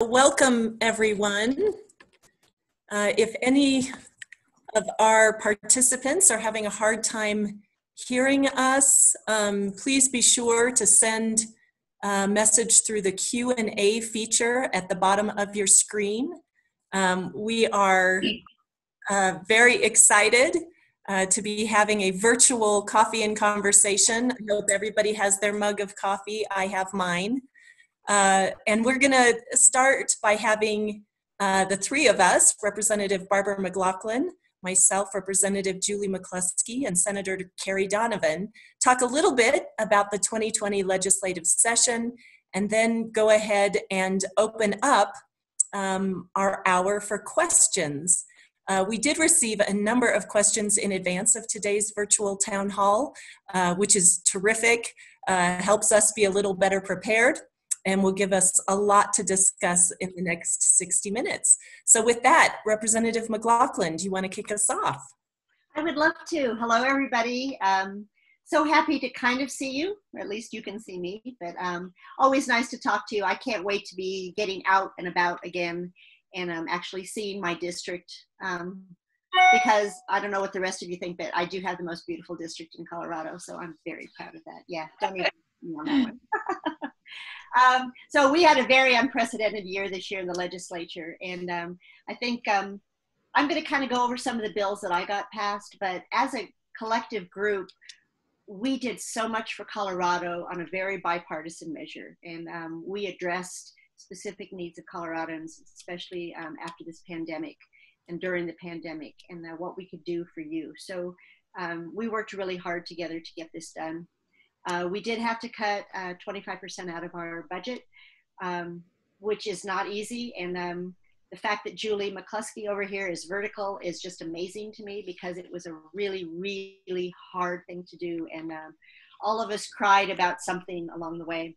Welcome, everyone. If any of our participants are having a hard time hearing us, please be sure to send a message through the Q&A feature at the bottom of your screen. We are very excited to be having a virtual coffee and conversation. I hope everybody has their mug of coffee. I have mine. And we're going to start by having the three of us, Representative Barbara McLachlan, myself, Representative Julie McCluskie, and Senator Kerry Donovan, talk a little bit about the 2020 legislative session, and then go ahead and open up our hour for questions. We did receive a number of questions in advance of today's virtual town hall, which is terrific, helps us be a little better prepared, and will give us a lot to discuss in the next 60 minutes. So with that, Representative McLachlan, do you want to kick us off? I would love to. Hello, everybody. So happy to kind of see you, or at least you can see me, but always nice to talk to you. I can't wait to be getting out and about again and actually seeing my district because I don't know what the rest of you think, but I do have the most beautiful district in Colorado, so I'm very proud of that. Yeah, don't even on that one. So we had a very unprecedented year this year in the legislature, and I think I'm going to kind of go over some of the bills that I got passed, but as a collective group, we did so much for Colorado on a very bipartisan measure, and we addressed specific needs of Coloradans, especially after this pandemic and during the pandemic, and what we could do for you. So we worked really hard together to get this done. We did have to cut 25% out of our budget, which is not easy. And the fact that Julie McCluskie over here is vertical is just amazing to me because it was a really, really hard thing to do. And all of us cried about something along the way.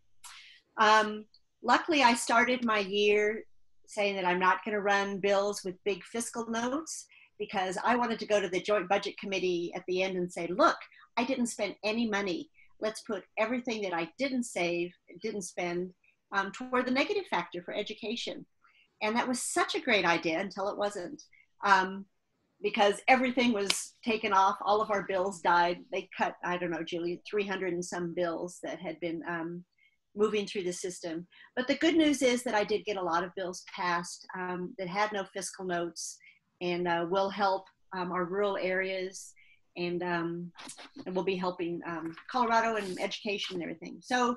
Luckily, I started my year saying that I'm not going to run bills with big fiscal notes because I wanted to go to the Joint Budget Committee at the end and say, look, I didn't spend any money. Let's put everything that I didn't save, didn't spend, toward the negative factor for education. And that was such a great idea until it wasn't, because everything was taken off. All of our bills died. They cut, I don't know, Julie, 300 and some bills that had been moving through the system. But the good news is that I did get a lot of bills passed that had no fiscal notes and will help our rural areas. And we'll be helping Colorado and education and everything. So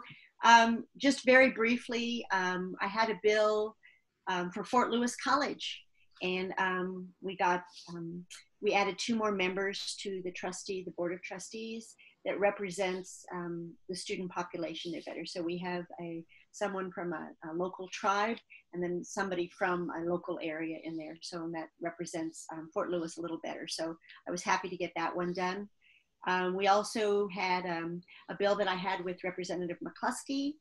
just very briefly, I had a bill for Fort Lewis College, and we added 2 more members to the board of trustees that represents the student population there better. So we have someone from a local tribe and then somebody from a local area in there. So that represents Fort Lewis a little better. So I was happy to get that one done. We also had a bill that I had with Representative McCluskie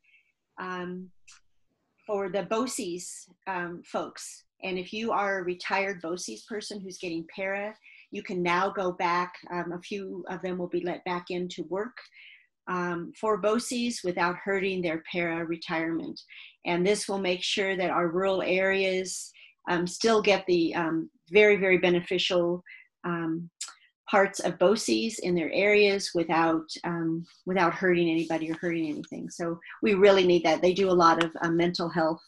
for the BOCES folks. And if you are a retired BOCES person who's getting para, you can now go back. A few of them will be let back into work for BOCES without hurting their para retirement. And this will make sure that our rural areas still get the very, very beneficial parts of BOCES in their areas without hurting anybody or hurting anything. So we really need that. They do a lot of mental health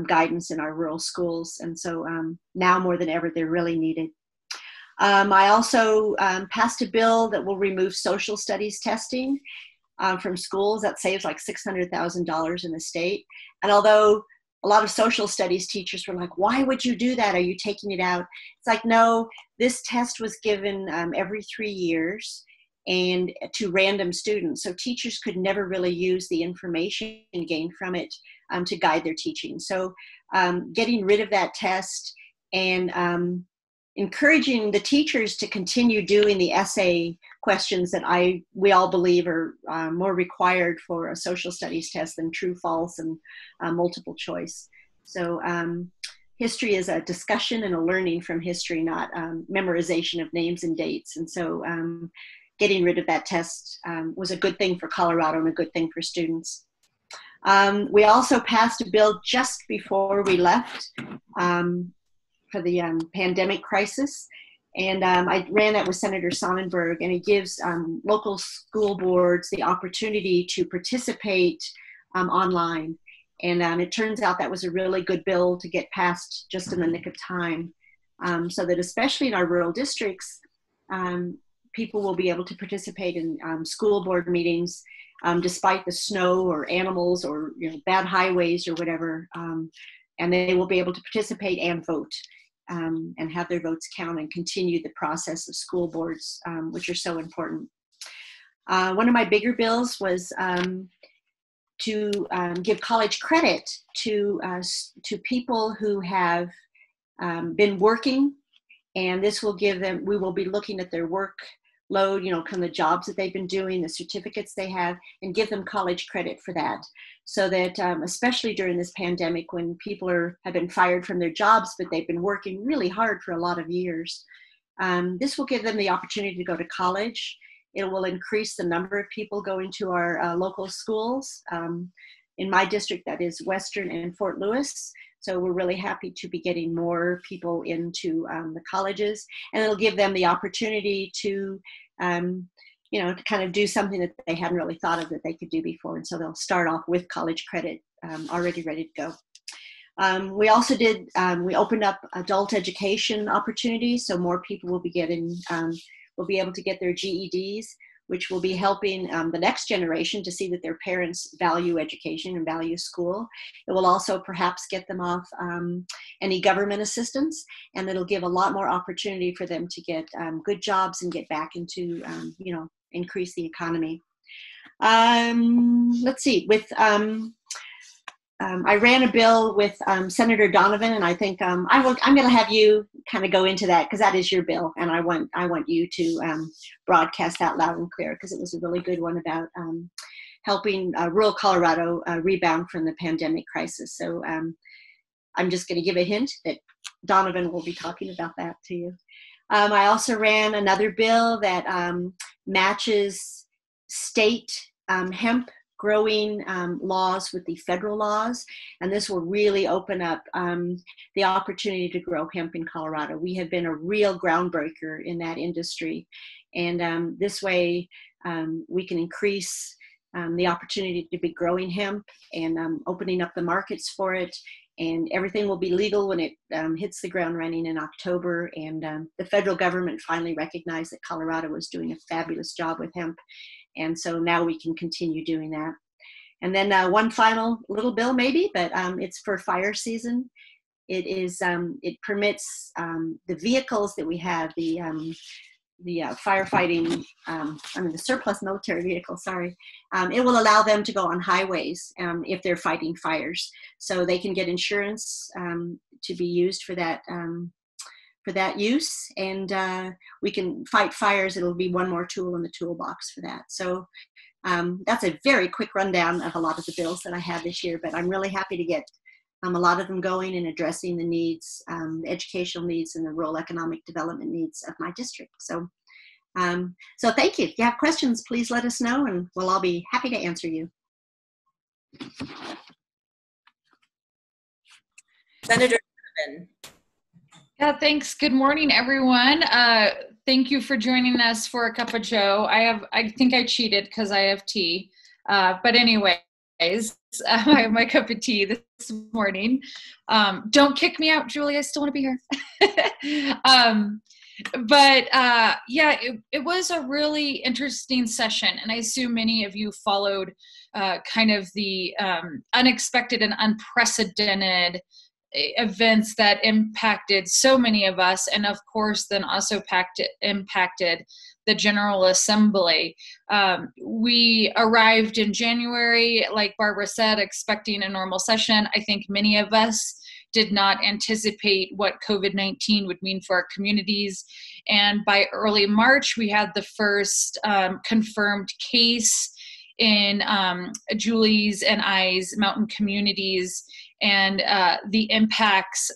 guidance in our rural schools. And so now more than ever, they're really needed. I also passed a bill that will remove social studies testing from schools. That saves like $600,000 in the state. And although a lot of social studies teachers were like, why would you do that? Are you taking it out? It's like, no, this test was given every 3 years and to random students. So teachers could never really use the information gained from it to guide their teaching. So getting rid of that test and encouraging the teachers to continue doing the essay questions that we all believe are more required for a social studies test than true, false, and multiple choice. So history is a discussion and a learning from history, not memorization of names and dates. And so getting rid of that test was a good thing for Colorado and a good thing for students. We also passed a bill just before we left for the pandemic crisis. And I ran that with Senator Sonnenberg, and it gives local school boards the opportunity to participate online. And it turns out that was a really good bill to get passed just in the nick of time, so that especially in our rural districts, people will be able to participate in school board meetings despite the snow or animals or bad highways or whatever, and they will be able to participate and vote and have their votes count and continue the process of school boards, which are so important. One of my bigger bills was to give college credit to people who have been working, and this will give them, we will be looking at their workload, kind of the jobs that they've been doing, the certificates they have, and give them college credit for that. So that especially during this pandemic, when people have been fired from their jobs, but they've been working really hard for a lot of years, this will give them the opportunity to go to college. It will increase the number of people going to our local schools. In my district, that is Western and Fort Lewis. So we're really happy to be getting more people into the colleges, and it'll give them the opportunity to, to kind of do something that they hadn't really thought of that they could do before. And so they'll start off with college credit already ready to go. We also did, we opened up adult education opportunities, so more people will be getting, will be able to get their GEDs, which will be helping the next generation to see that their parents value education and value school. It will also perhaps get them off any government assistance, and it'll give a lot more opportunity for them to get good jobs and get back into, increase the economy. Let's see, with I ran a bill with Senator Donovan, and I think I'm going to have you kind of go into that, because that is your bill, and I want you to broadcast that loud and clear, because it was a really good one about helping rural Colorado rebound from the pandemic crisis. So I'm just going to give a hint that Donovan will be talking about that to you. I also ran another bill that matches state hemp growing laws with the federal laws, and this will really open up the opportunity to grow hemp in Colorado. We have been a real groundbreaker in that industry, and this way we can increase the opportunity to be growing hemp and opening up the markets for it, and everything will be legal when it hits the ground running in October. And the federal government finally recognized that Colorado was doing a fabulous job with hemp, and so now we can continue doing that. And then one final little bill maybe, but it's for fire season. It is, it permits the vehicles that we have, the firefighting, the surplus military vehicles, sorry. It will allow them to go on highways if they're fighting fires. So they can get insurance to be used for that use, and we can fight fires. It'll be one more tool in the toolbox for that. So that's a very quick rundown of a lot of the bills that I have this year, but I'm really happy to get a lot of them going and addressing the needs, the educational needs and the rural economic development needs of my district. So, so thank you. If you have questions, please let us know, and we'll all be happy to answer you. Senator Donovan. Yeah, thanks. Good morning, everyone. Thank you for joining us for a cup of joe. I think I cheated because I have tea. But anyways, I have my cup of tea this morning. Don't kick me out, Julie. I still want to be here. Yeah, it was a really interesting session, and I assume many of you followed kind of the unexpected and unprecedented events that impacted so many of us, and of course then also impacted the General Assembly. We arrived in January, like Barbara said, expecting a normal session. I think many of us did not anticipate what COVID-19 would mean for our communities. And by early March, we had the first confirmed case in Julie's and I's mountain communities, and the impacts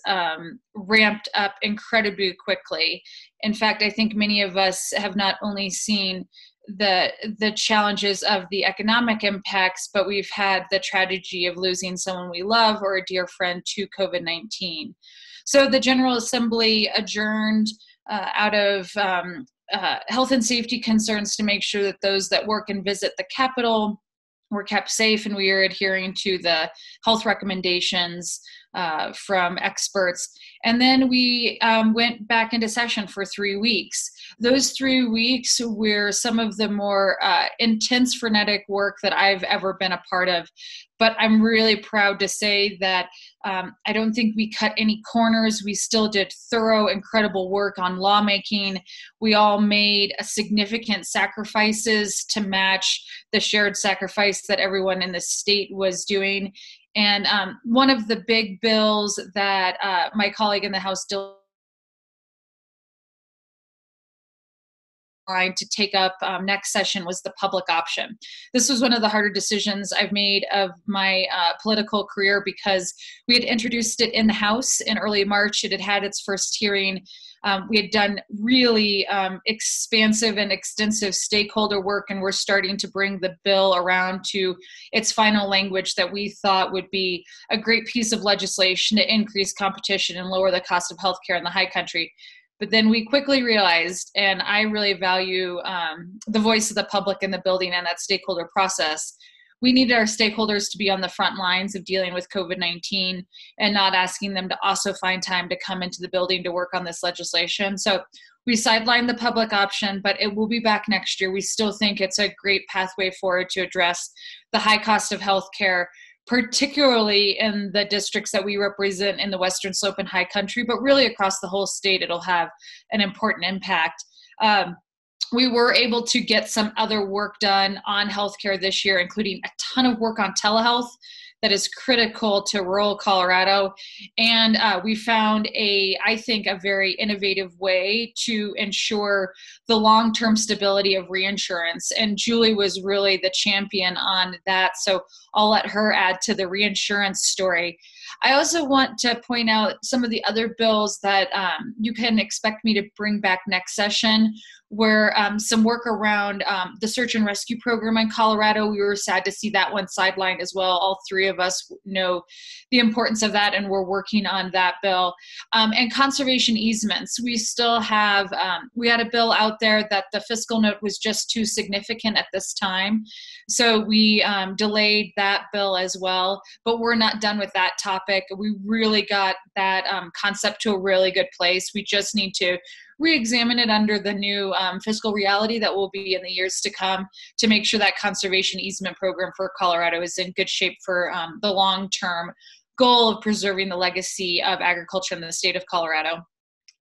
ramped up incredibly quickly. In fact, I think many of us have not only seen the challenges of the economic impacts, but we've had the tragedy of losing someone we love or a dear friend to COVID-19. So the General Assembly adjourned out of health and safety concerns to make sure that those that work and visit the Capitol were kept safe, and we are adhering to the health recommendations from experts. And then we went back into session for 3 weeks. Those 3 weeks were some of the more intense, frenetic work that I've ever been a part of. But I'm really proud to say that I don't think we cut any corners. We still did thorough, incredible work on lawmaking. We all made significant sacrifices to match the shared sacrifice that everyone in the state was doing. And one of the big bills that my colleague in the House to take up next session was the public option. This was one of the harder decisions I've made of my political career, because we had introduced it in the House in early March. It had had its first hearing. We had done really expansive and extensive stakeholder work, and we're starting to bring the bill around to its final language that we thought would be a great piece of legislation to increase competition and lower the cost of healthcare in the high country. But then we quickly realized, and I really value the voice of the public in the building and that stakeholder process, we needed our stakeholders to be on the front lines of dealing with COVID-19 and not asking them to also find time to come into the building to work on this legislation. So we sidelined the public option, but it will be back next year. We still think it's a great pathway forward to address the high cost of healthcare, particularly in the districts that we represent in the Western Slope and High Country, but really across the whole state, it'll have an important impact. We were able to get some other work done on healthcare this year, including a ton of work on telehealth that is critical to rural Colorado. And we found I think, a very innovative way to ensure the long-term stability of reinsurance. And Julie was really the champion on that. So I'll let her add to the reinsurance story. I also want to point out some of the other bills that you can expect me to bring back next session, where some work around the search and rescue program in Colorado. We were sad to see that one sidelined as well. All three of us know the importance of that, and we're working on that bill. And conservation easements. We still have, we had a bill out there that the fiscal note was just too significant at this time. So we delayed that bill as well, but we're not done with that topic. We really got that concept to a really good place. We just need to re-examine it under the new fiscal reality that will be in the years to come, to make sure that conservation easement program for Colorado is in good shape for the long-term goal of preserving the legacy of agriculture in the state of Colorado.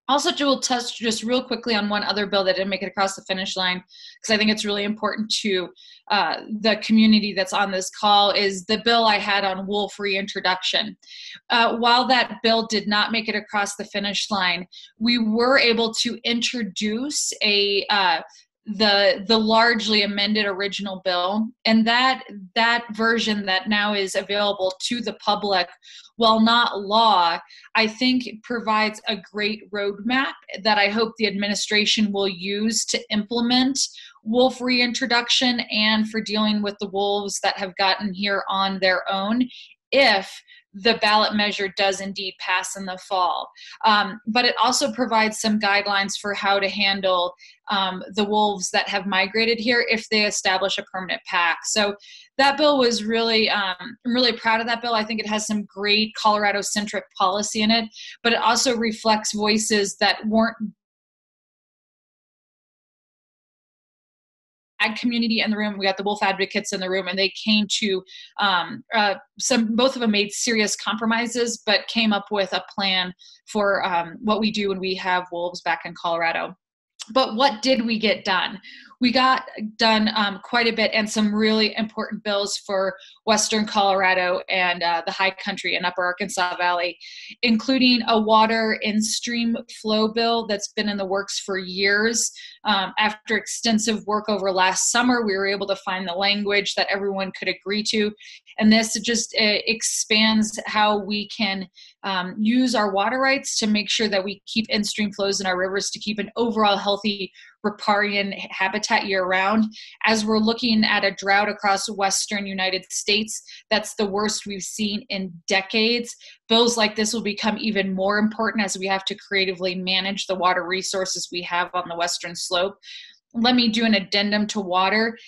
Also, we'll touch just real quickly on one other bill that didn't make it across the finish line, because I think it's really important to the community that's on this call, is the bill I had on wolf reintroduction. While that bill did not make it across the finish line, we were able to introduce the largely amended original bill, and that version that now is available to the public, while not law, I think provides a great roadmap that I hope the administration will use to implement wolf reintroduction and for dealing with the wolves that have gotten here on their own, if the ballot measure does indeed pass in the fall. But it also provides some guidelines for how to handle the wolves that have migrated here if they establish a permanent pack. So that bill was really, I'm really proud of that bill. I think it has some great Colorado-centric policy in it, but it also reflects voices that weren't ag community in the room. We got the wolf advocates in the room, and they came to both of them made serious compromises, but came up with a plan for what we do when we have wolves back in Colorado. But what did we get done? We got done quite a bit, and some really important bills for Western Colorado and the high country and upper Arkansas Valley, including a water in-stream flow bill that's been in the works for years. After extensive work over last summer, we were able to find the language that everyone could agree to. And this just expands how we can use our water rights to make sure that we keep in-stream flows in our rivers to keep an overall healthy riparian habitat year-round. As we're looking at a drought across western United States, that's the worst we've seen in decades. Bills like this will become even more important as we have to creatively manage the water resources we have on the western slope. Let me do an addendum to water.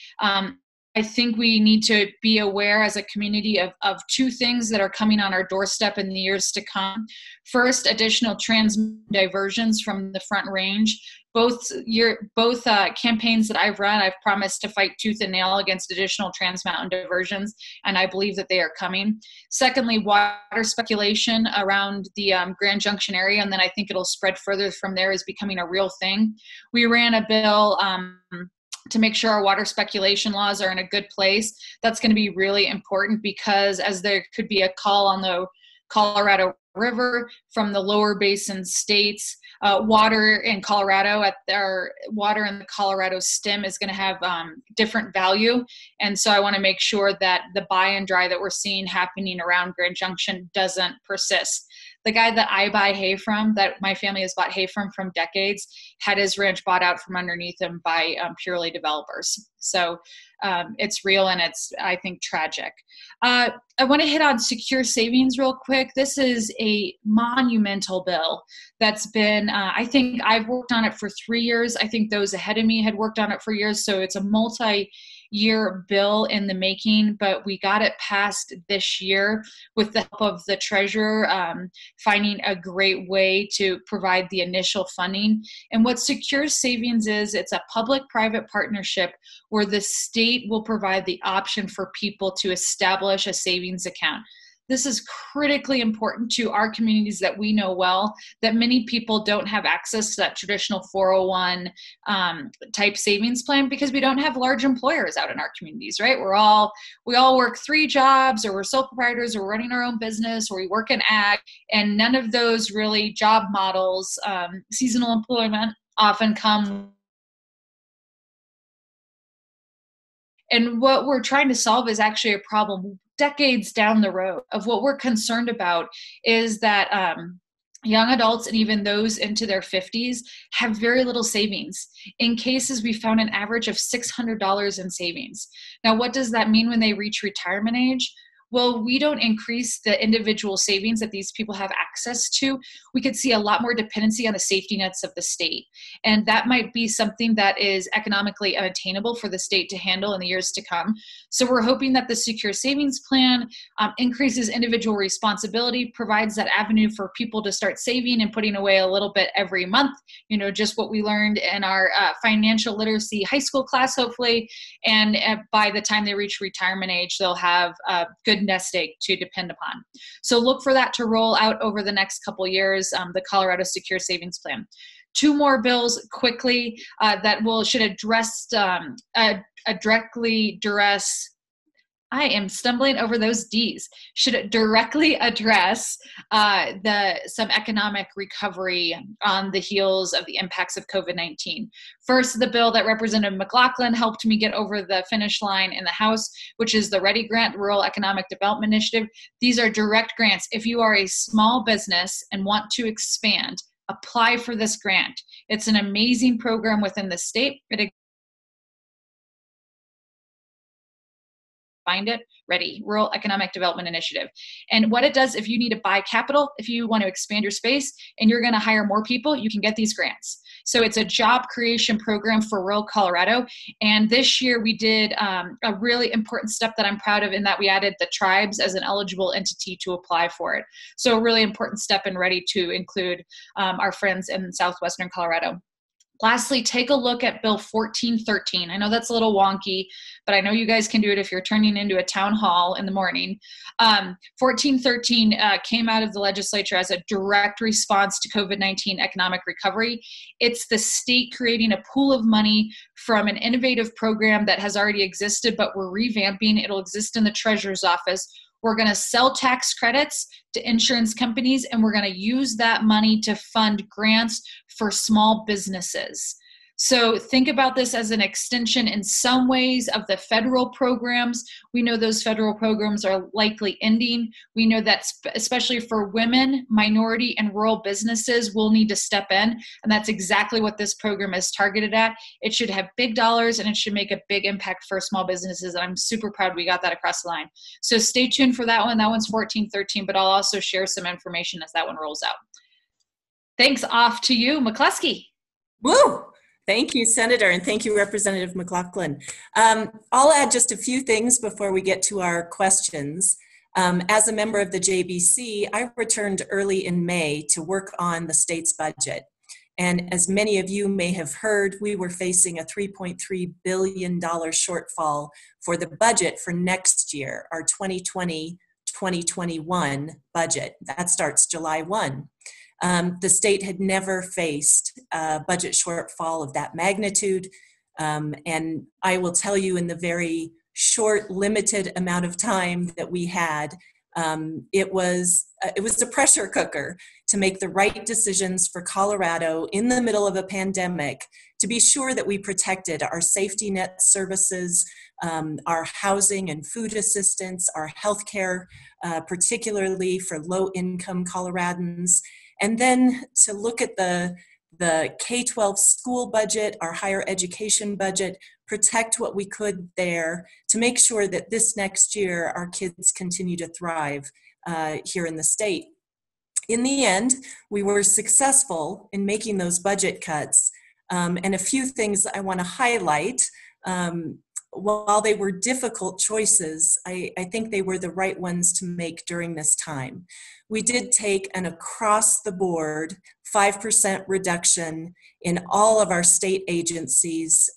I think we need to be aware as a community of two things that are coming on our doorstep in the years to come. First, additional diversions from the Front Range. Both campaigns that I've run, I've promised to fight tooth and nail against additional Trans Mountain diversions, and I believe that they are coming. Secondly, water speculation around the Grand Junction area, and then I think it'll spread further from there, is becoming a real thing. We ran a bill to make sure our water speculation laws are in a good place. That's going to be really important, because as there could be a call on the Colorado River from the lower basin states, water in Colorado water in the Colorado stem is going to have different value. And so I want to make sure that the buy and dry that we're seeing happening around Grand Junction doesn't persist. The guy that I buy hay from, that my family has bought hay from decades, had his ranch bought out from underneath him by purely developers. So it's real, and it's, I think, tragic. I want to hit on secure savings real quick. This is a monumental bill that's been, I think I've worked on it for 3 years. I think those ahead of me had worked on it for years. So it's a multi-year bill in the making, but we got it passed this year with the help of the treasurer finding a great way to provide the initial funding. And what secure savings is, it's a public-private partnership where the state will provide the option for people to establish a savings account. This is critically important to our communities that we know well, that many people don't have access to that traditional 401 type savings plan because we don't have large employers out in our communities, right? We all work 3 jobs, or we're sole proprietors, or we're running our own business, or we work in ag, and none of those really job models, seasonal employment often come. And what we're trying to solve is actually a problem decades down the road. Of what we're concerned about is that young adults, and even those into their 50s, have very little savings. In cases, we found an average of $600 in savings. Now, what does that mean when they reach retirement age? Well, we don't increase the individual savings that these people have access to. We could see a lot more dependency on the safety nets of the state. And that might be something that is economically unattainable for the state to handle in the years to come. So we're hoping that the Secure Savings Plan increases individual responsibility, provides that avenue for people to start saving and putting away a little bit every month, just what we learned in our financial literacy high school class, hopefully. And by the time they reach retirement age, they'll have a good nest egg to depend upon. So look for that to roll out over the next couple years, the Colorado Secure Savings Plan. 2 more bills quickly that should address, directly address, I am stumbling over those D's, should directly address some economic recovery on the heels of the impacts of COVID-19. First, the bill that Representative McLachlan helped me get over the finish line in the House, which is the Reddy grant, Rural Economic Development Initiative. These are direct grants. If you are a small business and want to expand, apply for this grant. It's an amazing program within the state. Find it, Reddy, Rural Economic Development Initiative. And what it does, if you need to buy capital, if you want to expand your space and you're going to hire more people, you can get these grants. So it's a job creation program for rural Colorado. And this year we did a really important step that I'm proud of, in that we added the tribes as an eligible entity to apply for it. So a really important step in Reddy to include our friends in southwestern Colorado. Lastly, take a look at Bill 1413. I know that's a little wonky, but I know you guys can do it if you're turning into a town hall in the morning. 1413 came out of the legislature as a direct response to COVID-19 economic recovery. It's the state creating a pool of money from an innovative program that has already existed, but we're revamping. It'll exist in the treasurer's office. We're going to sell tax credits to insurance companies, and we're going to use that money to fund grants for small businesses. So think about this as an extension in some ways of the federal programs. We know those federal programs are likely ending. We know that especially for women, minority, and rural businesses will need to step in. And that's exactly what this program is targeted at. It should have big dollars and it should make a big impact for small businesses. And I'm super proud we got that across the line. So stay tuned for that one. That one's 1413, but I'll also share some information as that one rolls out. Thanks. Off to you, McCluskie. Woo! Thank you, Senator, and thank you, Representative McLachlan. I'll add just a few things before we get to our questions. As a member of the JBC, I returned early in May to work on the state's budget. And as many of you may have heard, we were facing a $3.3 billion shortfall for the budget for next year, our 2020-2021 budget. That starts July 1. The state had never faced a budget shortfall of that magnitude. And I will tell you, in the very short, limited amount of time that we had, it was a pressure cooker to make the right decisions for Colorado in the middle of a pandemic, to be sure that we protected our safety net services, our housing and food assistance, our healthcare, particularly for low-income Coloradans. And then to look at the K-12 school budget, our higher education budget, protect what we could there to make sure that this next year our kids continue to thrive here in the state. In the end, we were successful in making those budget cuts. And a few things I want to highlight. While they were difficult choices, I think they were the right ones to make during this time. We did take an across-the-board 5% reduction in all of our state agencies,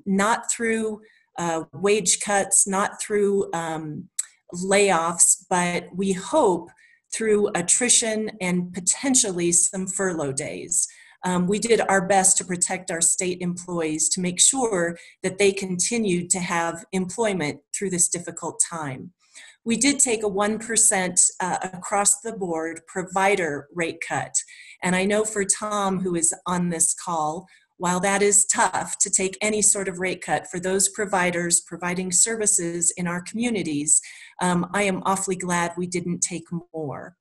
not through wage cuts, not through layoffs, but we hope through attrition and potentially some furlough days. We did our best to protect our state employees to make sure that they continued to have employment through this difficult time. We did take a 1% across the board provider rate cut. And I know for Tom, who is on this call, while that is tough to take any sort of rate cut for those providers providing services in our communities, I am awfully glad we didn't take more.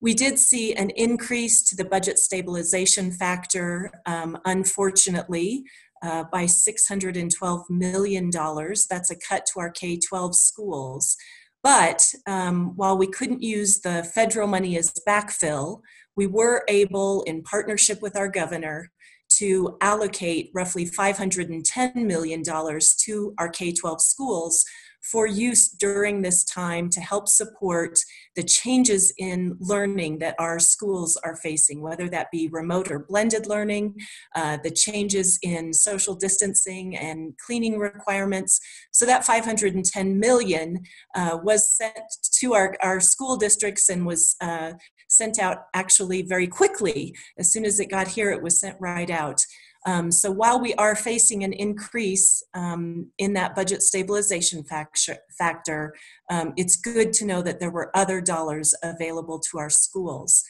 We did see an increase to the budget stabilization factor, unfortunately, by $612 million. That's a cut to our K-12 schools. But while we couldn't use the federal money as backfill, we were able, in partnership with our governor, to allocate roughly $510 million to our K-12 schools for use during this time to help support the changes in learning that our schools are facing, whether that be remote or blended learning, the changes in social distancing and cleaning requirements. So that $510 million was sent to our school districts and was sent out actually very quickly. As soon as it got here, it was sent right out. So while we are facing an increase in that budget stabilization factor, it's good to know that there were other dollars available to our schools.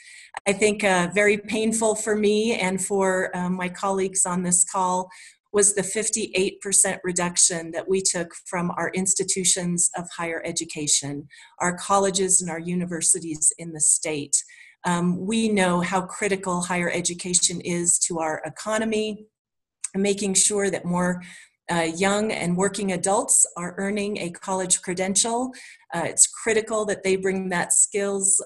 I think very painful for me and for my colleagues on this call was the 58% reduction that we took from our institutions of higher education, our colleges and our universities in the state. We know how critical higher education is to our economy, making sure that more young and working adults are earning a college credential. It's critical that they bring those skills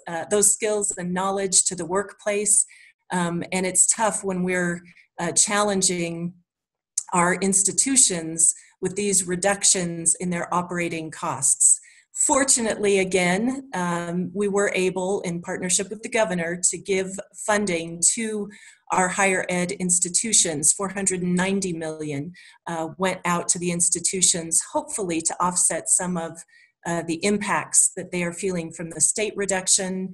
and knowledge to the workplace. And it's tough when we're challenging our institutions with these reductions in their operating costs. Fortunately, again, we were able, in partnership with the governor, to give funding to our higher ed institutions. $490 million went out to the institutions, hopefully to offset some of the impacts that they are feeling from the state reduction.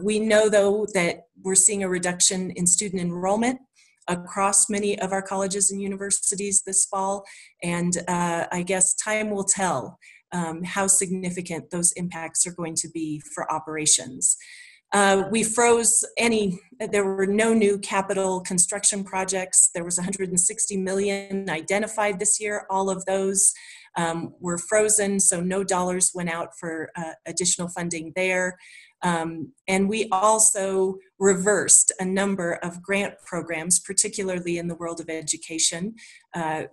We know, though, that we're seeing a reduction in student enrollment across many of our colleges and universities this fall, and I guess time will tell how significant those impacts are going to be for operations. We froze there were no new capital construction projects. There was 160 million identified this year. All of those were frozen, so no dollars went out for additional funding there. And we also reversed a number of grant programs, particularly in the world of education.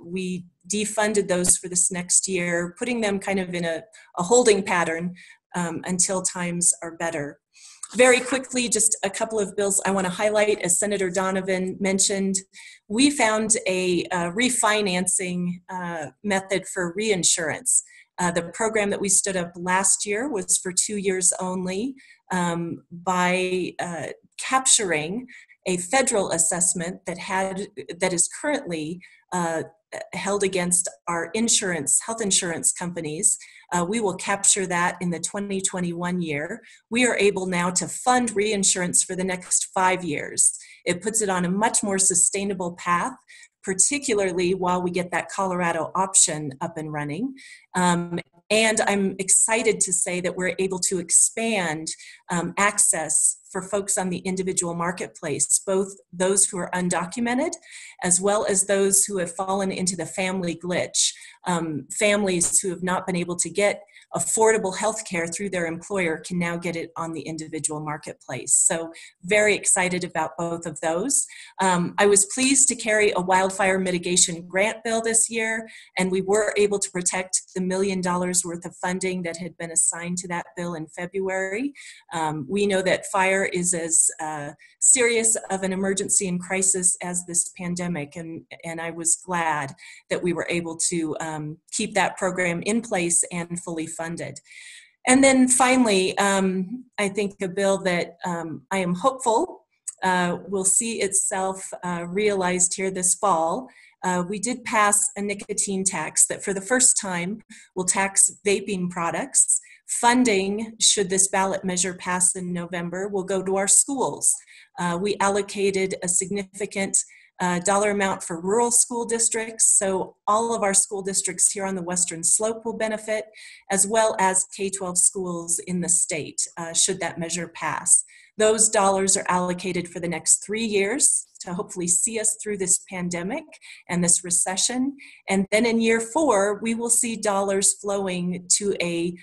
We defunded those for this next year, putting them kind of in a holding pattern until times are better. Very quickly, just a couple of bills I want to highlight. As Senator Donovan mentioned, we found a refinancing method for reinsurance. The program that we stood up last year was for 2 years only. By capturing a federal assessment that is currently held against our health insurance companies. We will capture that in the 2021 year. We are able now to fund reinsurance for the next 5 years. It puts it on a much more sustainable path, particularly while we get that Colorado option up and running. And I'm excited to say that we're able to expand access for folks on the individual marketplace, both those who are undocumented, as well as those who have fallen into the family glitch. Families who have not been able to get affordable health care through their employer can now get it on the individual marketplace. So very excited about both of those. I was pleased to carry a wildfire mitigation grant bill this year, and we were able to protect the $1 million worth of funding that had been assigned to that bill in February. We know that fire is as serious of an emergency and crisis as this pandemic, and I was glad that we were able to keep that program in place and fully funded. And then finally, I think a bill that I am hopeful will see itself realized here this fall. We did pass a nicotine tax that for the first time will tax vaping products. Funding, should this ballot measure pass in November, will go to our schools. We allocated a significant dollar amount for rural school districts, so all of our school districts here on the Western Slope will benefit, as well as K-12 schools in the state, should that measure pass. Those dollars are allocated for the next 3 years to hopefully see us through this pandemic and this recession. And then in year 4, we will see dollars flowing to a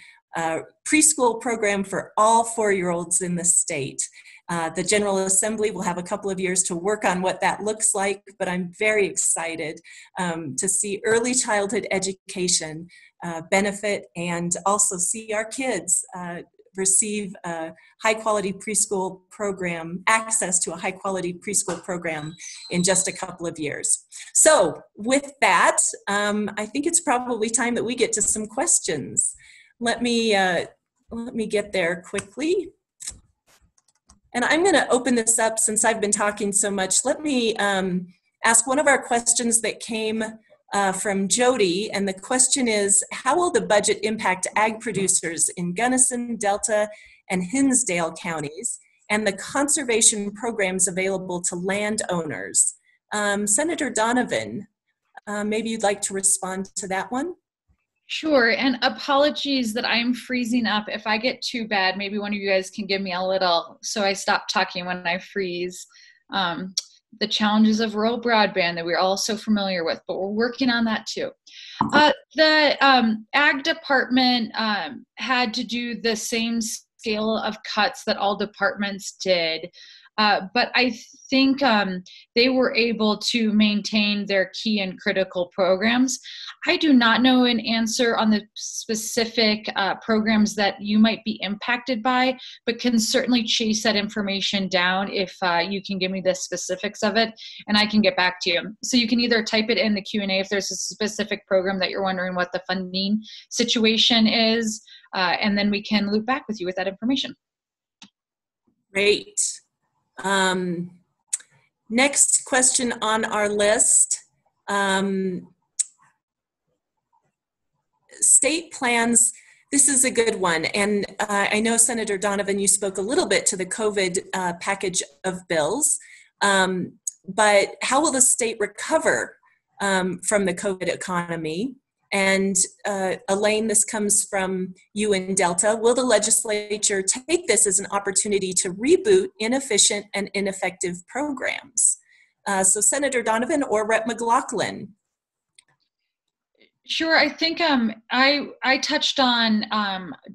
preschool program for all 4-year-olds in the state. The General Assembly will have a couple of years to work on what that looks like, but I'm very excited to see early childhood education benefit and also see our kids receive a high-quality preschool program, access to a high-quality preschool program in just a couple of years. So with that, I think it's probably time that we get to some questions. Let me get there quickly. And I'm going to open this up since I've been talking so much. Let me ask one of our questions that came from Jody. And the question is, how will the budget impact ag producers in Gunnison, Delta, and Hinsdale counties and the conservation programs available to landowners? Senator Donovan, maybe you'd like to respond to that one? Sure, and apologies that I'm freezing up. If I get too bad, maybe one of you guys can give me a little so I stop talking when I freeze. The challenges of rural broadband that we're all so familiar with, but we're working on that too. The Ag Department had to do the same scale of cuts that all departments did. But I think they were able to maintain their key and critical programs. I do not know an answer on the specific programs that you might be impacted by, but can certainly chase that information down if you can give me the specifics of it, and I can get back to you. So you can either type it in the Q&A if there's a specific program that you're wondering what the funding situation is, and then we can loop back with you with that information. Great. Next question on our list. State plans, this is a good one. And I know, Senator Donovan, you spoke a little bit to the COVID package of bills, but how will the state recover from the COVID economy? And Elaine, this comes from you in Delta. Will the legislature take this as an opportunity to reboot inefficient and ineffective programs? So Senator Donovan or Rep. McLachlan? Sure. I think I touched on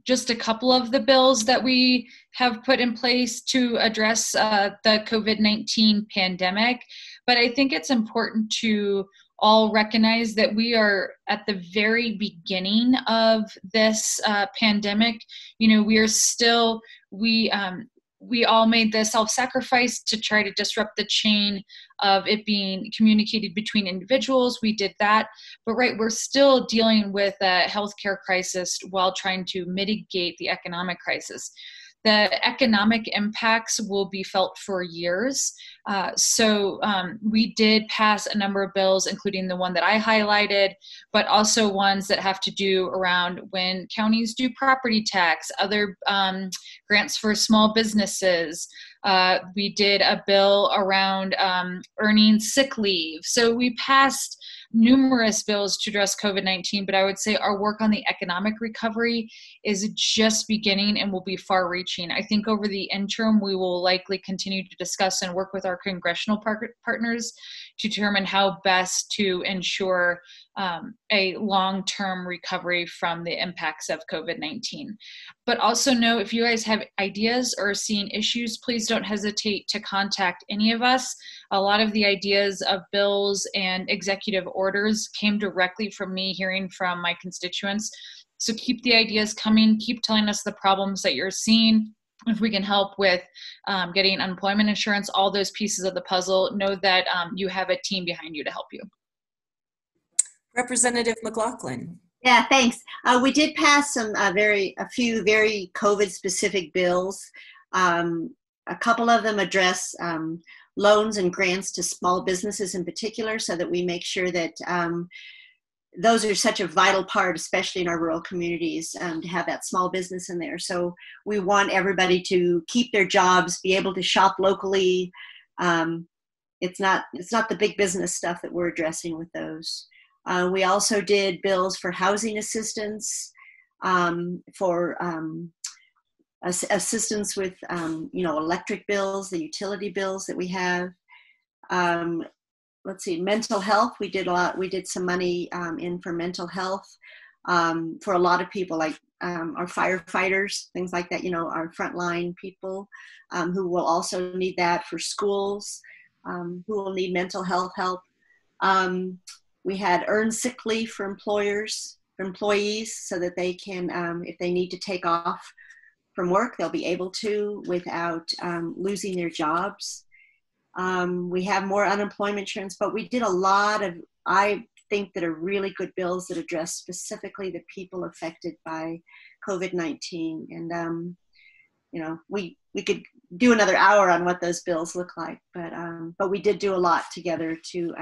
just a couple of the bills that we have put in place to address the COVID-19 pandemic, but I think it's important to all recognize that we are at the very beginning of this pandemic. You know, we are still, we all made the self-sacrifice to try to disrupt the chain of it being communicated between individuals. We did that, but we're still dealing with a healthcare crisis while trying to mitigate the economic crisis. The economic impacts will be felt for years. So we did pass a number of bills, including the one that I highlighted, but also ones that have to do around when counties do property tax, other grants for small businesses. We did a bill around earning sick leave. So we passed numerous bills to address COVID-19, but I would say our work on the economic recovery is just beginning and will be far-reaching. I think over the interim, we will likely continue to discuss and work with our congressional partners to determine how best to ensure a long-term recovery from the impacts of COVID-19. But also know, if you guys have ideas or seeing issues, please don't hesitate to contact any of us. A lot of the ideas of bills and executive orders came directly from me hearing from my constituents. So keep the ideas coming, keep telling us the problems that you're seeing. If we can help with getting unemployment insurance, all those pieces of the puzzle, know that you have a team behind you to help you. Representative McLachlan. Yeah, thanks. We did pass a few very COVID-specific bills. A couple of them address loans and grants to small businesses in particular, so that we make sure that those are such a vital part, especially in our rural communities, to have that small business in there. So we want everybody to keep their jobs, be able to shop locally. It's not the big business stuff that we're addressing with those. We also did bills for housing assistance, for assistance with, electric bills, the utility bills that we have. Let's see, mental health. We did a lot. We did some money in for mental health for a lot of people, like our firefighters, things like that. Our frontline people who will also need that, for schools, who will need mental health help. We had earned sick leave for employees, so that they can, if they need to take off from work, they'll be able to without losing their jobs. We have more unemployment insurance, but we did a lot of, I think, that are really good bills that address specifically the people affected by COVID-19. And, we could do another hour on what those bills look like, but we did do a lot together to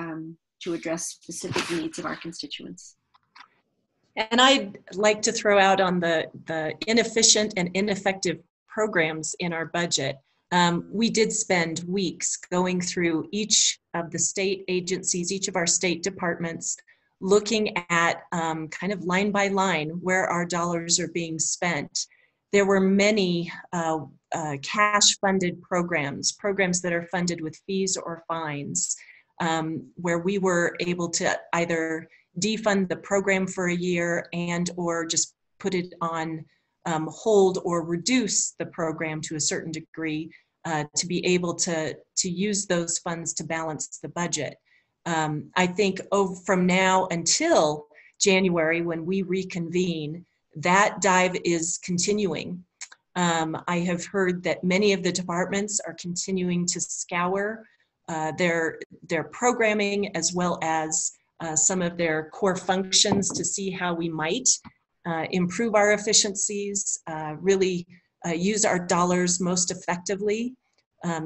address specific needs of our constituents. And I'd like to throw out on the inefficient and ineffective programs in our budget. We did spend weeks going through each of the state agencies, each of our state departments, looking at kind of line by line where our dollars are being spent. There were many cash-funded programs that are funded with fees or fines, where we were able to either defund the program for a year and or just put it on hold or reduce the program to a certain degree to be able to use those funds to balance the budget. I think from now until January, when we reconvene, that dive is continuing. I have heard that many of the departments are continuing to scour their programming as well as some of their core functions to see how we might improve our efficiencies, really use our dollars most effectively,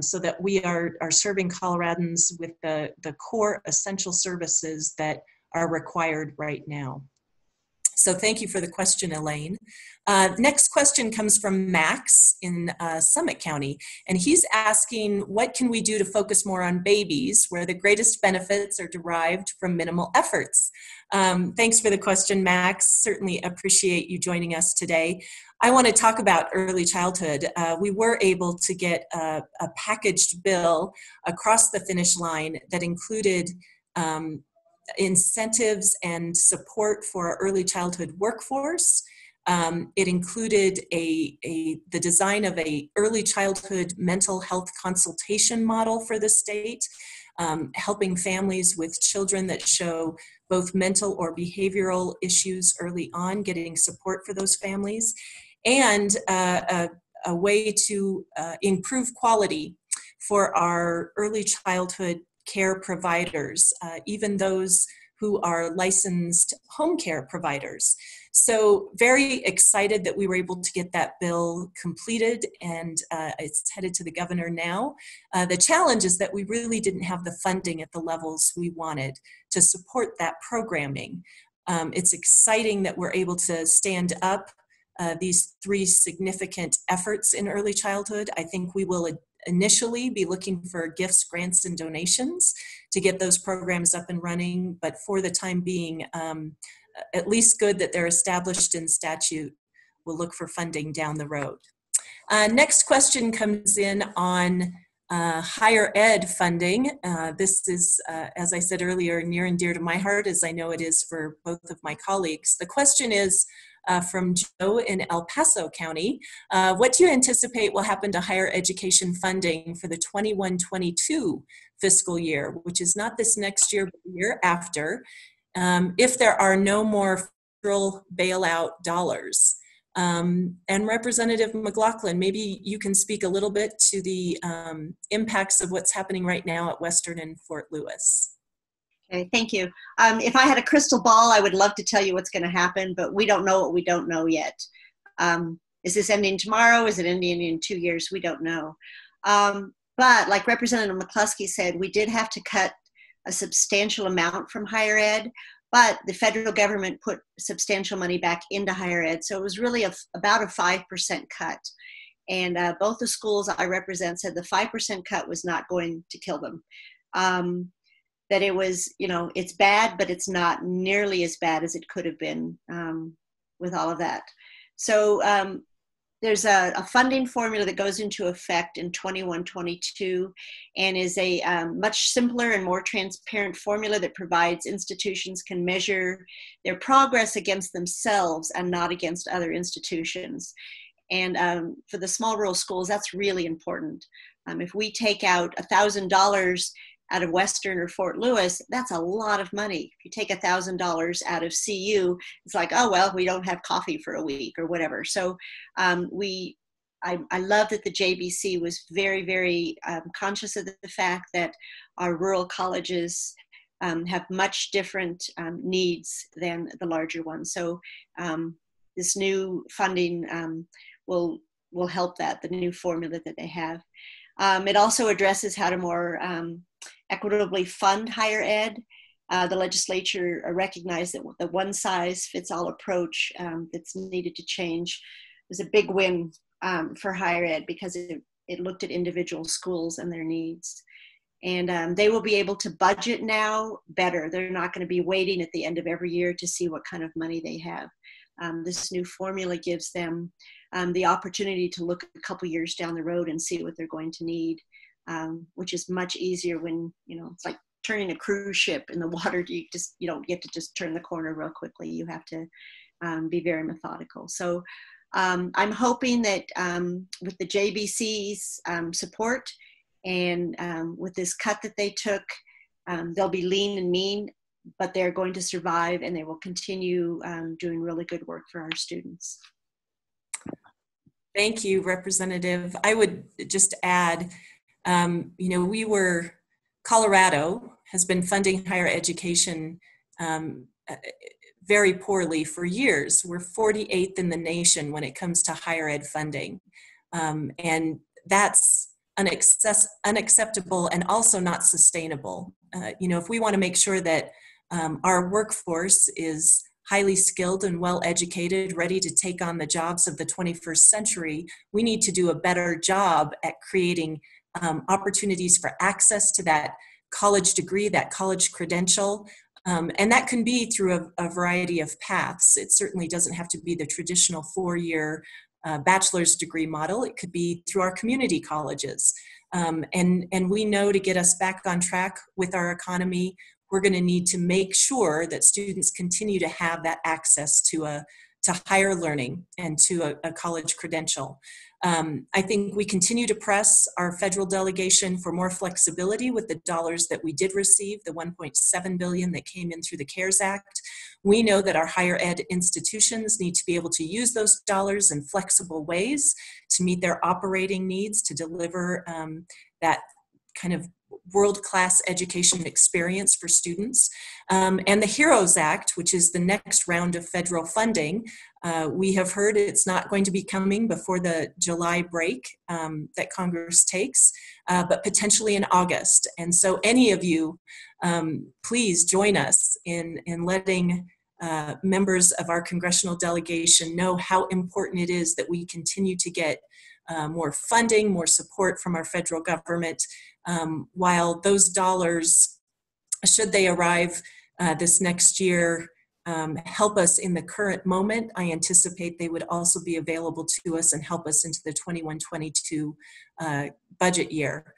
so that we are serving Coloradans with the core essential services that are required right now. So thank you for the question, Elaine. Next question comes from Max in Summit County, and he's asking, what can we do to focus more on babies where the greatest benefits are derived from minimal efforts? Thanks for the question, Max. Certainly appreciate you joining us today. I want to talk about early childhood. We were able to get a packaged bill across the finish line that included incentives and support for our early childhood workforce. It included the design of a early childhood mental health consultation model for the state, helping families with children that show both mental or behavioral issues early on, getting support for those families, and a way to improve quality for our early childhood care providers, even those who are licensed home care providers. So very excited that we were able to get that bill completed, and it's headed to the governor now. The challenge is that we really didn't have the funding at the levels we wanted to support that programming. It's exciting that we're able to stand up these 3 significant efforts in early childhood. I think we will initially be looking for gifts, grants, and donations to get those programs up and running, but for the time being, at least good that they're established in statute. We'll look for funding down the road. Next question comes in on higher ed funding. This is, as I said earlier, near and dear to my heart, as I know it is for both of my colleagues. The question is, from Joe in El Paso County. What do you anticipate will happen to higher education funding for the 21-22 fiscal year, which is not this next year, but the year after, if there are no more federal bailout dollars? And Representative McLachlan, maybe you can speak a little bit to the impacts of what's happening right now at Western and Fort Lewis. Okay, thank you. If I had a crystal ball, I would love to tell you what's going to happen, but we don't know what we don't know yet. Is this ending tomorrow? Is it ending in 2 years? We don't know. But like Representative McCluskie said, we did have to cut a substantial amount from higher ed, but the federal government put substantial money back into higher ed. So it was really about a 5% cut. And both the schools I represent said the 5% cut was not going to kill them. That it was, you know, it's bad, but it's not nearly as bad as it could have been with all of that. So there's a funding formula that goes into effect in 21-22 and is a much simpler and more transparent formula that provides institutions can measure their progress against themselves and not against other institutions. And for the small rural schools, that's really important. If we take out $1,000 out of Western or Fort Lewis, that's a lot of money. If you take $1,000 out of CU, it's like, oh, well, we don't have coffee for a week or whatever. So I love that the JBC was very, very conscious of the fact that our rural colleges have much different needs than the larger ones. So this new funding will help that, the new formula that they have. It also addresses how to more equitably fund higher ed. The legislature recognized that the one-size-fits-all approach that's needed to change was a big win for higher ed because it looked at individual schools and their needs. And they will be able to budget now better. They're not going to be waiting at the end of every year to see what kind of money they have. This new formula gives them the opportunity to look a couple years down the road and see what they're going to need, which is much easier when, you know, it's like turning a cruise ship in the water. You don't get to just turn the corner real quickly. You have to be very methodical. So I'm hoping that with the JBC's support and with this cut that they took, they'll be lean and mean, but they're going to survive and they will continue doing really good work for our students. Thank you, Representative. I would just add, you know, Colorado has been funding higher education very poorly for years. We're 48th in the nation when it comes to higher ed funding. And that's unacceptable and also not sustainable. You know, if we want to make sure that our workforce is highly skilled and well-educated, ready to take on the jobs of the 21st century, we need to do a better job at creating opportunities for access to that college degree, that college credential. And that can be through a variety of paths. It certainly doesn't have to be the traditional four-year bachelor's degree model. It could be through our community colleges. And we know to get us back on track with our economy, we're going to need to make sure that students continue to have that access to higher learning and to a college credential. I think we continue to press our federal delegation for more flexibility with the dollars that we did receive, the $1.7 billion that came in through the CARES Act. We know that our higher ed institutions need to be able to use those dollars in flexible ways to meet their operating needs, to deliver that kind of world-class education experience for students. And the HEROES Act, which is the next round of federal funding, we have heard it's not going to be coming before the July break that Congress takes, but potentially in August. And so any of you, please join us in letting members of our congressional delegation know how important it is that we continue to get more funding, more support from our federal government, while those dollars, should they arrive this next year, help us in the current moment, I anticipate they would also be available to us and help us into the 21-22 budget year.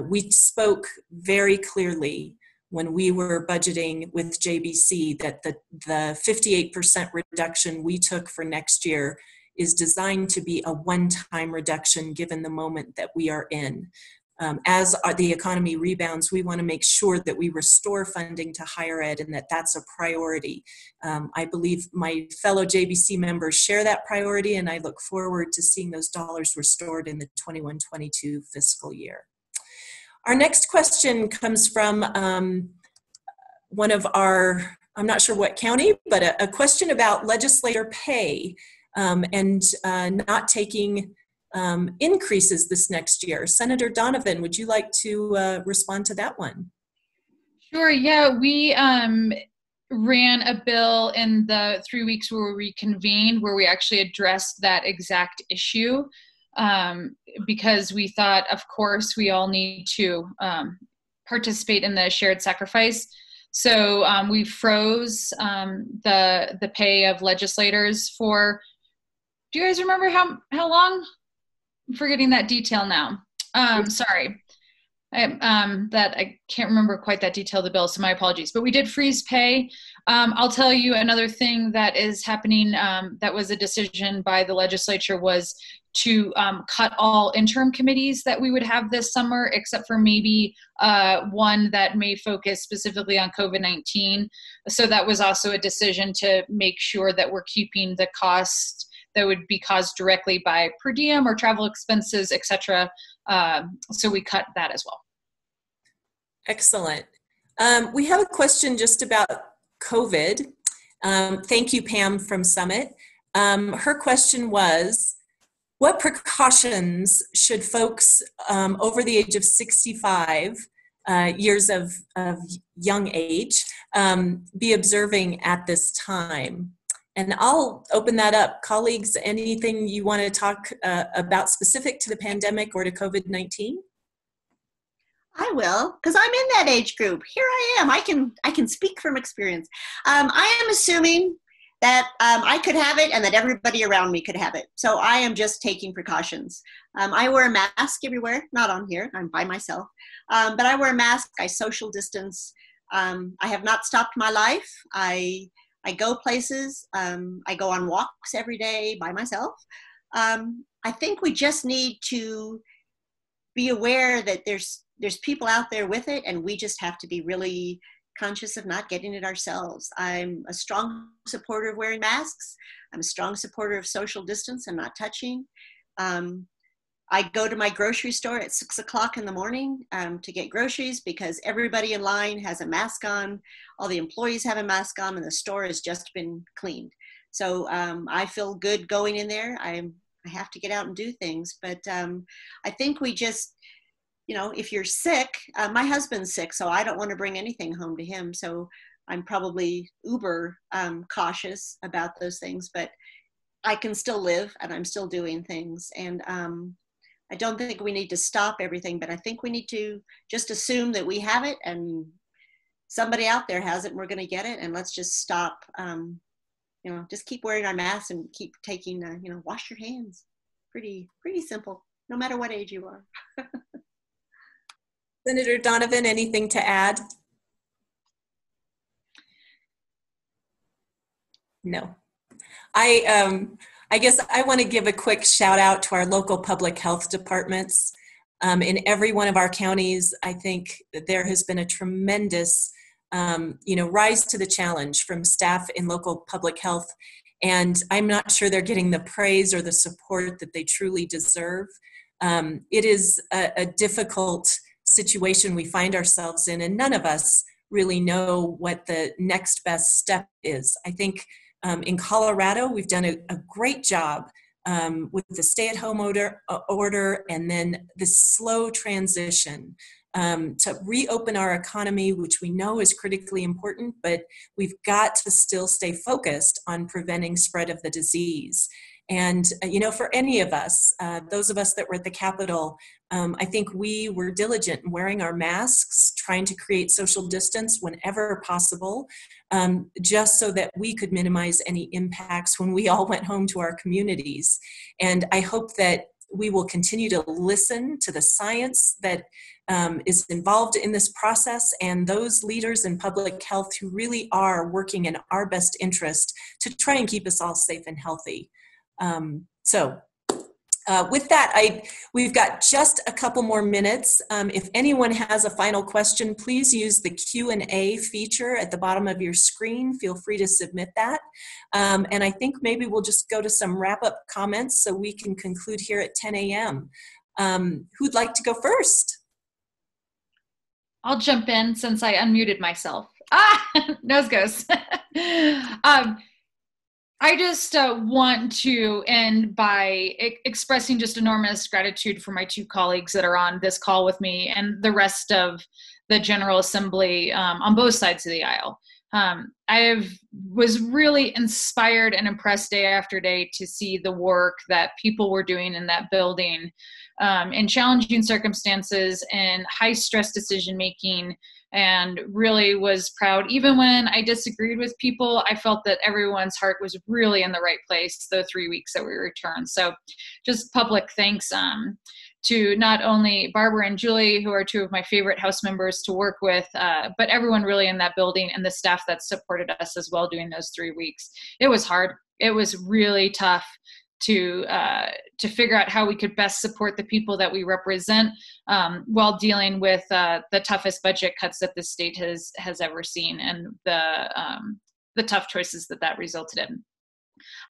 We spoke very clearly when we were budgeting with JBC that the 58% reduction we took for next year is designed to be a one-time reduction given the moment that we are in. As the economy rebounds, we want to make sure that we restore funding to higher ed and that that's a priority. I believe my fellow JBC members share that priority, and I look forward to seeing those dollars restored in the 21-22 fiscal year. Our next question comes from one of our, I'm not sure what county, but a question about legislator pay and not taking increases this next year. Senator Donovan, would you like to respond to that one? Sure, yeah, we ran a bill in the 3 weeks where we reconvened where we actually addressed that exact issue because we thought, of course, we all need to participate in the shared sacrifice. So we froze the pay of legislators for, do you guys remember how long? I'm forgetting that detail now. Sorry. That I can't remember quite that detail of the bill, so my apologies. But we did freeze pay. I'll tell you another thing that is happening that was a decision by the legislature was to cut all interim committees that we would have this summer, except for maybe one that may focus specifically on COVID-19. So that was also a decision to make sure that we're keeping the cost that would be caused directly by per diem or travel expenses, et cetera. So we cut that as well. Excellent. We have a question just about COVID. Thank you, Pam from Summit. Her question was, what precautions should folks over the age of 65 years of young age be observing at this time? And I'll open that up. Colleagues, anything you want to talk about specific to the pandemic or to COVID-19? I will, because I'm in that age group. Here I am. I can speak from experience. I am assuming that I could have it and that everybody around me could have it. So I am just taking precautions. I wear a mask everywhere, not on here, I'm by myself. But I wear a mask, I social distance. I have not stopped my life. I go places, I go on walks every day by myself. I think we just need to be aware that there's people out there with it, and we just have to be really conscious of not getting it ourselves. I'm a strong supporter of wearing masks. I'm a strong supporter of social distance and not touching. I go to my grocery store at 6 o'clock in the morning to get groceries because everybody in line has a mask on. All the employees have a mask on and the store has just been cleaned. So I feel good going in there. I have to get out and do things. But I think we just, you know, if you're sick, my husband's sick, so I don't want to bring anything home to him. So I'm probably uber cautious about those things, but I can still live and I'm still doing things. And I don't think we need to stop everything, but I think we need to just assume that we have it and somebody out there has it and we're going to get it. And let's just stop, you know, just keep wearing our masks and keep taking, you know, wash your hands. Pretty simple, no matter what age you are. Senator Donovan, anything to add? No. I guess I want to give a quick shout out to our local public health departments. In every one of our counties, I think that there has been a tremendous, you know, rise to the challenge from staff in local public health. And I'm not sure they're getting the praise or the support that they truly deserve. It is a difficult situation we find ourselves in, and none of us really know what the next best step is. I think in Colorado, we've done a great job with the stay-at-home order and then the slow transition to reopen our economy, which we know is critically important, but we've got to still stay focused on preventing spread of the disease. And, you know, for any of us, those of us that were at the Capitol, I think we were diligent in wearing our masks, trying to create social distance whenever possible, just so that we could minimize any impacts when we all went home to our communities. And I hope that we will continue to listen to the science that is involved in this process and those leaders in public health who really are working in our best interest to try and keep us all safe and healthy. With that, we've got just a couple more minutes. If anyone has a final question, please use the Q&A feature at the bottom of your screen. Feel free to submit that. And I think maybe we'll just go to some wrap-up comments so we can conclude here at 10 a.m. Who'd like to go first? I'll jump in since I unmuted myself. Nose goes. I just want to end by expressing just enormous gratitude for my two colleagues that are on this call with me and the rest of the General Assembly on both sides of the aisle. Was really inspired and impressed day after day to see the work that people were doing in that building in challenging circumstances and high stress decision making, and really was proud. Even when I disagreed with people, I felt that everyone's heart was really in the right place the 3 weeks that we returned. So just public thanks to not only Barbara and Julie, who are two of my favorite House members to work with, but everyone really in that building and the staff that supported us as well during those 3 weeks. It was hard. It was really tough to figure out how we could best support the people that we represent while dealing with the toughest budget cuts that the state has ever seen, and the tough choices that resulted in.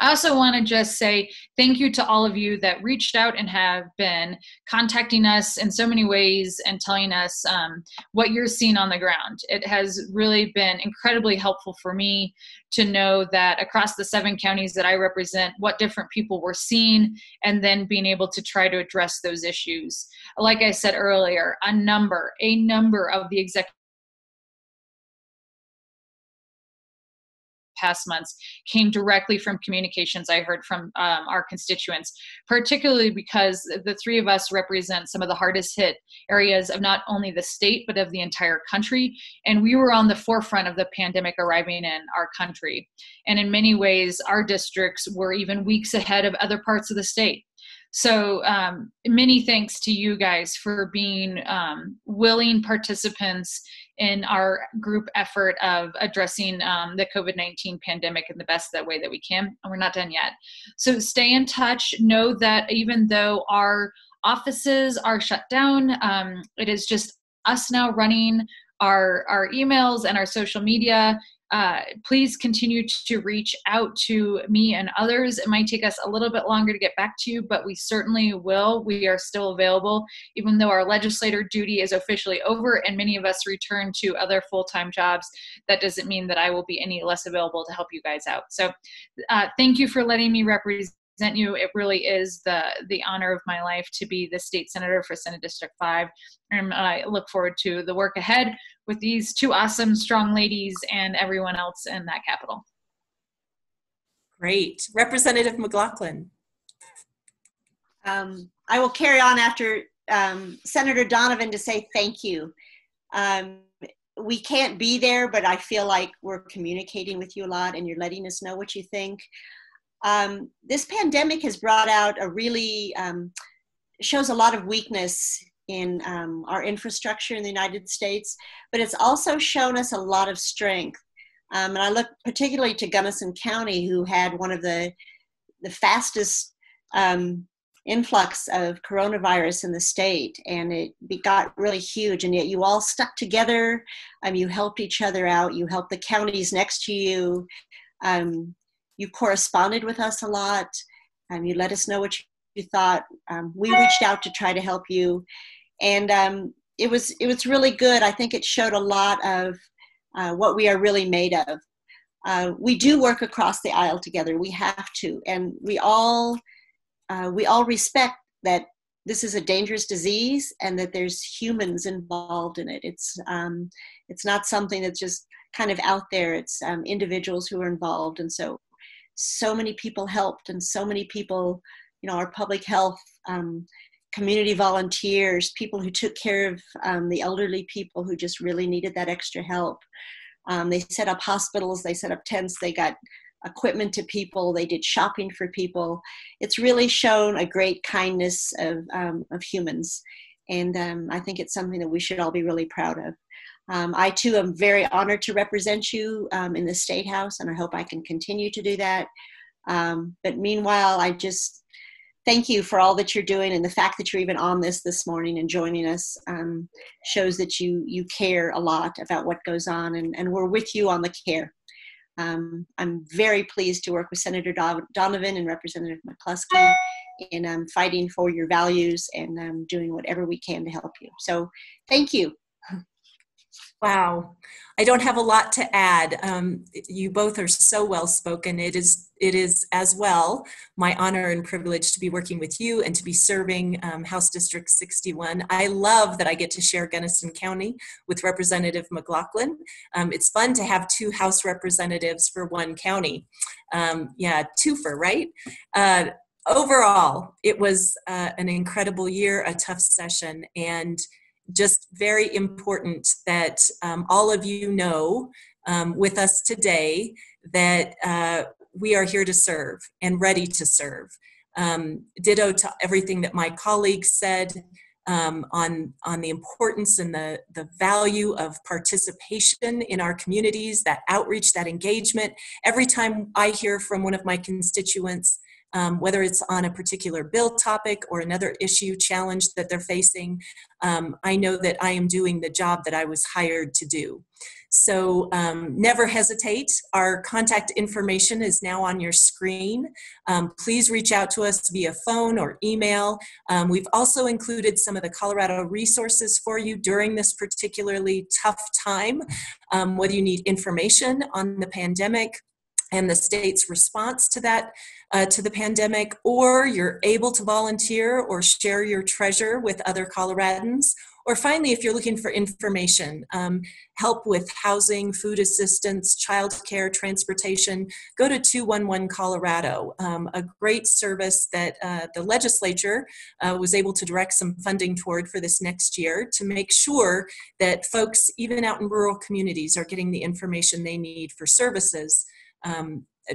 I also want to just say thank you to all of you that reached out and have been contacting us in so many ways and telling us what you're seeing on the ground. It has really been incredibly helpful for me to know that across the 7 counties that I represent, what different people were seeing, and then being able to try to address those issues. Like I said earlier, a number of the executive past months came directly from communications I heard from our constituents, particularly because the 3 of us represent some of the hardest hit areas of not only the state, but of the entire country. And we were on the forefront of the pandemic arriving in our country. And in many ways, our districts were even weeks ahead of other parts of the state. So many thanks to you guys for being willing participants in our group effort of addressing the COVID-19 pandemic in the best way that we can. And we're not done yet. So stay in touch. Know that even though our offices are shut down, it is just us now running our emails and our social media. Please continue to reach out to me and others. It might take us a little bit longer to get back to you, but we certainly will. We are still available, even though our legislator duty is officially over and many of us return to other full-time jobs. That doesn't mean that I will be any less available to help you guys out. So thank you for letting me represent represent you. It really is the honor of my life to be the state senator for Senate District 5. And I look forward to the work ahead with these two awesome, strong ladies and everyone else in that Capitol. Great. Representative McLachlan. I will carry on after Senator Donovan to say thank you. We can't be there, but I feel like we're communicating with you a lot and you're letting us know what you think. This pandemic has brought out a really, shows a lot of weakness in our infrastructure in the United States, but it's also shown us a lot of strength. And I look particularly to Gunnison County, who had one of the fastest influx of coronavirus in the state, and it got really huge, and yet you all stuck together. You helped each other out. You helped the counties next to you. You corresponded with us a lot. You let us know what you thought. We reached out to try to help you, and it was really good. I think it showed a lot of what we are really made of. We do work across the aisle together. We have to, and we all respect that this is a dangerous disease and that there's humans involved in it. It's not something that's just kind of out there. It's individuals who are involved, and so many people helped, and so many people, our public health, community volunteers, people who took care of the elderly people who just really needed that extra help. They set up hospitals, they set up tents, they got equipment to people, they did shopping for people. It's really shown a great kindness of humans, and I think it's something that we should all be really proud of. I too am very honored to represent you in the State House, and I hope I can continue to do that. But meanwhile, I just thank you for all that you're doing, and the fact that you're even on this morning and joining us shows that you care a lot about what goes on, and we're with you on the care. I'm very pleased to work with Senator Donovan and Representative McCluskie in fighting for your values and doing whatever we can to help you. So thank you. Wow. I don't have a lot to add. You both are so well spoken. It is as well my honor and privilege to be working with you and to be serving House District 61. I love that I get to share Gunnison County with Representative McLachlan. It's fun to have two House representatives for one county. Yeah, twofer, right? Overall, it was an incredible year, a tough session, and just very important that all of you know with us today that we are here to serve and ready to serve. Ditto to everything that my colleagues said on the importance and the value of participation in our communities, that outreach, that engagement. Every time I hear from one of my constituents, whether it's on a particular bill topic or another issue challenge that they're facing, I know that I am doing the job that I was hired to do. So never hesitate. Our contact information is now on your screen. Please reach out to us via phone or email. We've also included some of the Colorado resources for you during this particularly tough time, whether you need information on the pandemic and the state's response to that, to the pandemic, or you're able to volunteer or share your treasure with other Coloradans. Or finally, if you're looking for information, help with housing, food assistance, childcare, transportation, go to 211 Colorado, a great service that the legislature was able to direct some funding toward for this next year to make sure that folks, even out in rural communities, are getting the information they need for services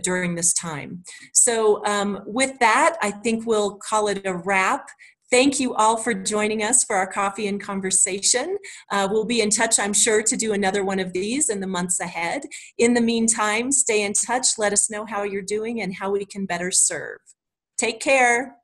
during this time. So with that, I think we'll call it a wrap. Thank you all for joining us for our coffee and conversation. We'll be in touch, I'm sure, to do another one of these in the months ahead. In the meantime, stay in touch. Let us know how you're doing and how we can better serve. Take care.